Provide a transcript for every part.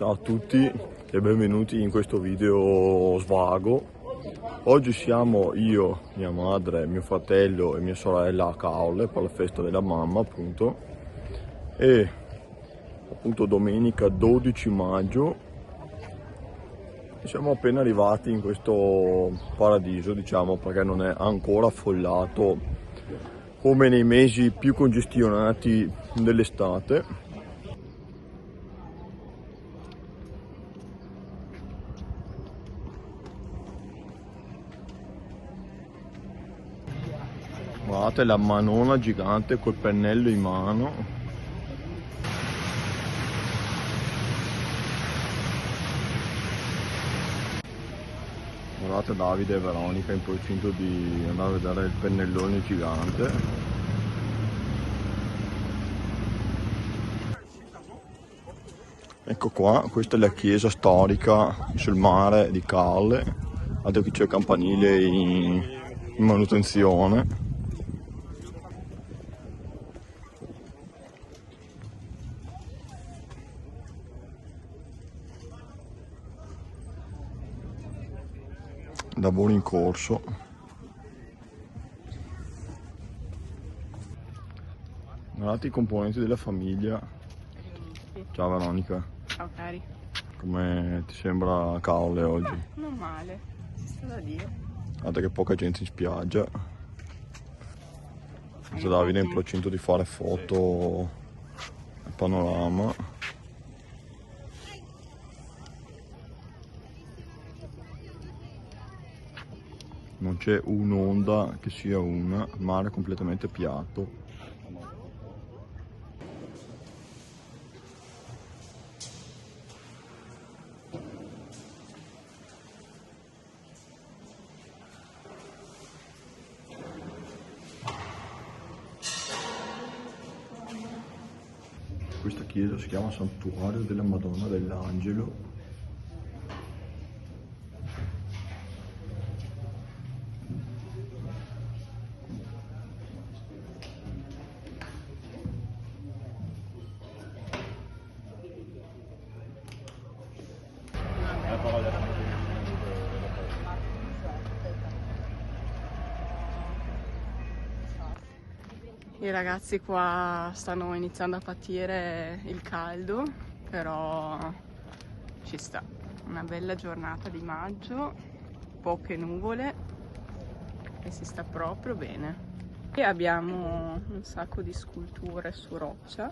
Ciao a tutti e benvenuti in questo video svago. Oggi siamo io, mia madre, mio fratello e mia sorella a Caorle per la festa della mamma, appunto. E appunto domenica 12 maggio siamo appena arrivati in questo paradiso, diciamo, perché non è ancora affollato come nei mesi più congestionati dell'estate. Guardate la manona gigante col pennello in mano. Guardate Davide e Veronica in procinto di andare a vedere il pennellone gigante. Ecco qua, questa è la chiesa storica sul mare di Caorle. Guardate qui c'è il campanile in manutenzione. Lavoro in corso. Guardate i componenti della famiglia. Ciao Veronica. Ciao cari. Come ti sembra Caorle oggi? Non male, si sta da dire. Guardate che poca gente in spiaggia. Questo Davide è in procinto di fare foto al panorama. Non c'è un'onda che sia una, il mare è completamente piatto. Questa chiesa si chiama Santuario della Madonna dell'Angelo. I ragazzi qua stanno iniziando a patire il caldo, però ci sta. Una bella giornata di maggio, poche nuvole e si sta proprio bene. E abbiamo un sacco di sculture su roccia.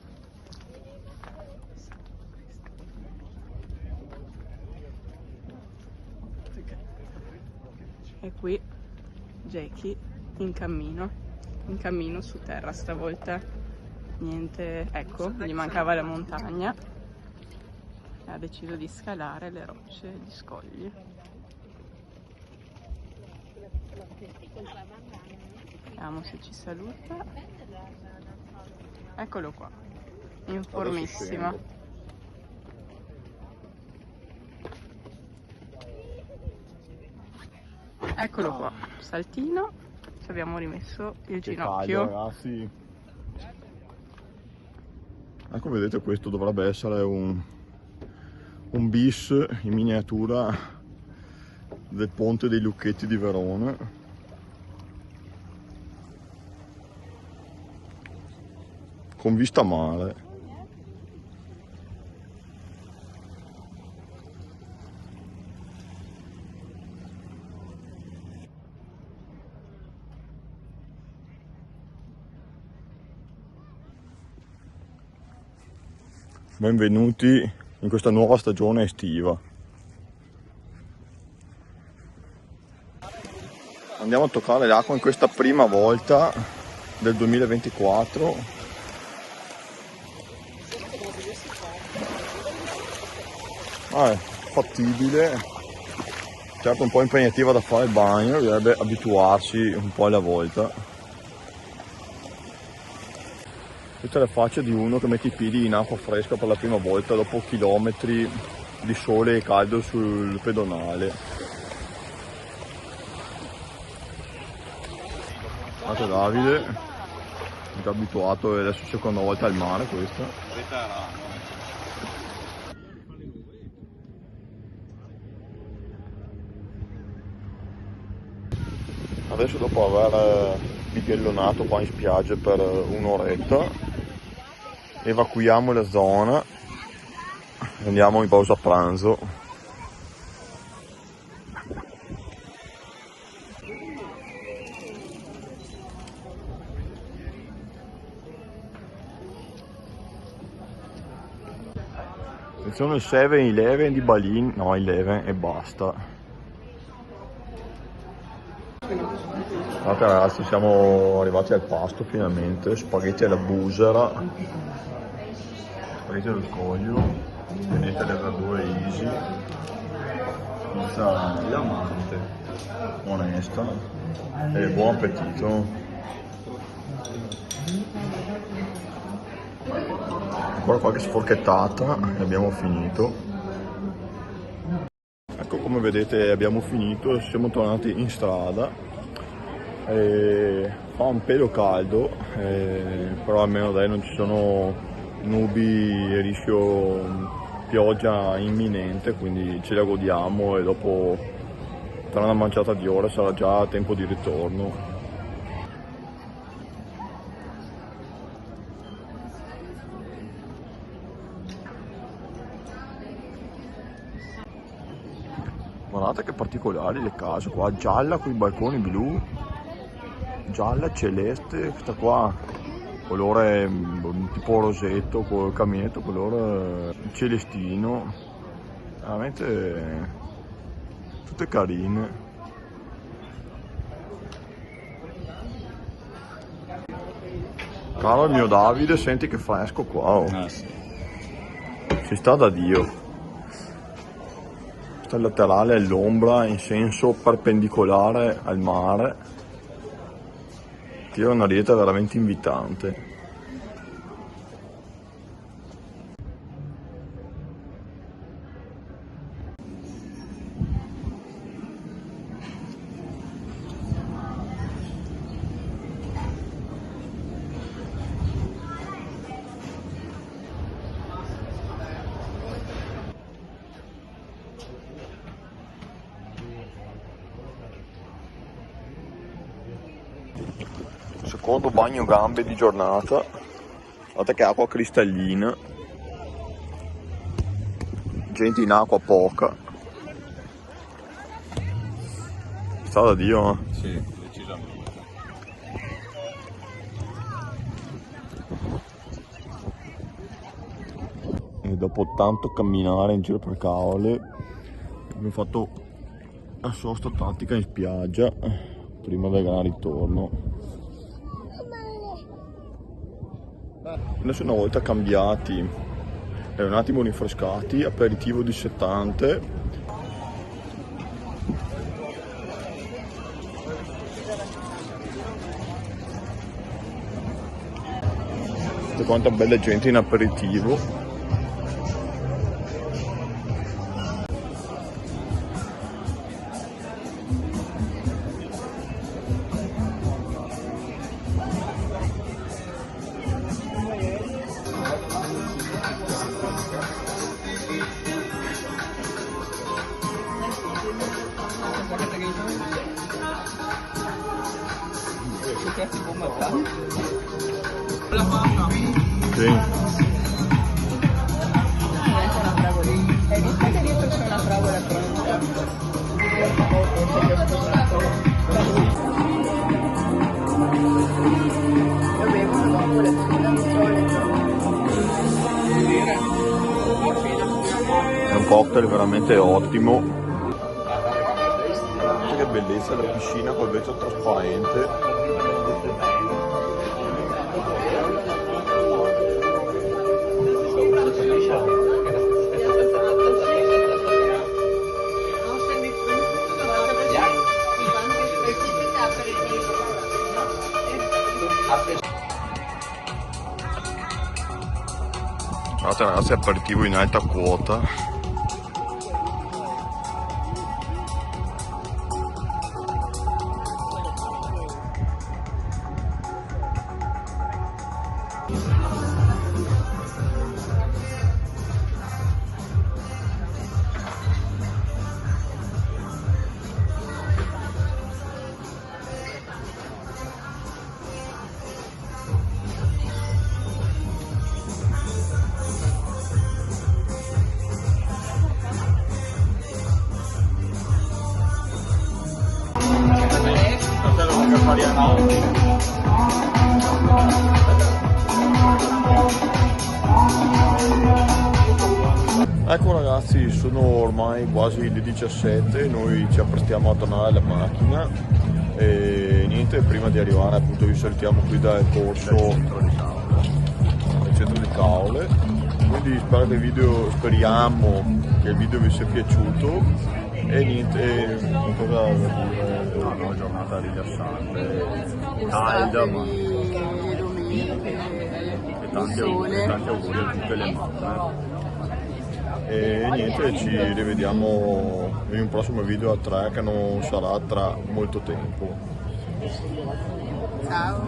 E qui Jackie in cammino su terra stavolta. Niente, ecco, gli mancava la montagna e ha deciso di scalare le rocce e gli scogli. Vediamo se ci saluta. Eccolo qua, in formissima. Eccolo qua, saltino, ci abbiamo rimesso il ginocchio. Caldo, ragazzi. Ecco, vedete, questo dovrebbe essere un bis in miniatura del ponte dei Lucchetti di Verona. Con vista a mare. Benvenuti in questa nuova stagione estiva. Andiamo a toccare l'acqua in questa prima volta del 2024. È fattibile, certo un po' impegnativa da fare il bagno, dovrebbe abituarsi un po' alla volta. Questa è la faccia di uno che mette i piedi in acqua fresca per la prima volta dopo chilometri di sole e caldo sul pedonale. Guardate Davide, è già abituato e adesso seconda volta al mare questa. Adesso dopo aver bighellonnato qua in spiaggia per un'oretta evacuiamo la zona e andiamo in pausa pranzo. Sono il 7-Eleven di Balin, no 11 e basta. Guardate ragazzi, siamo arrivati al pasto finalmente, spaghetti alla busera, spaghetti allo scoglio, vedete le verdure easy, pizza diamante, onesta e buon appetito. Ancora qualche sforchettata e abbiamo finito. Ecco, come vedete abbiamo finito, siamo tornati in strada. Fa un pelo caldo, però almeno dai non ci sono nubi e rischio pioggia imminente, quindi ce la godiamo e dopo tra una manciata di ore sarà già tempo di ritorno. Guardate che particolari le case qua, gialla con i balconi blu, gialla celeste, questa qua colore tipo rosetto, col caminetto colore celestino, veramente tutte carine. Caro il mio Davide, senti che fresco qua, oh. Sì. Si sta da Dio. Il laterale all'ombra in senso perpendicolare al mare, tira una dieta veramente invitante. Secondo bagno gambe di giornata, guardate che acqua cristallina, gente in acqua poca, sta da Dio, eh? Sì, decisamente. E dopo tanto camminare in giro per Caole abbiamo fatto la sosta tattica in spiaggia prima del gran ritorno. Adesso una volta cambiati e un attimo rinfrescati, aperitivo dissettante. Guardate quanta bella gente in aperitivo. Sì. Hai visto che dietro c'è una fravola pronta? Lo bevono dopo la È un cocktail veramente ottimo. Guardate che bellezza la piscina col vetro trasparente. Guardate ragazzi, aperitivo in alta quota. Ecco ragazzi, sono ormai quasi le 17, noi ci apprestiamo a tornare alla macchina e niente, prima di arrivare appunto vi salutiamo qui dal corso del centro di Caole, quindi speriamo che il video vi sia piaciuto e niente, cosa da dire, una giornata rilassante, calda ma le domeniche, il sole. tanti auguri a tutte le mamme. E niente, ci rivediamo in un prossimo video a 3 che non sarà tra molto tempo. Ciao!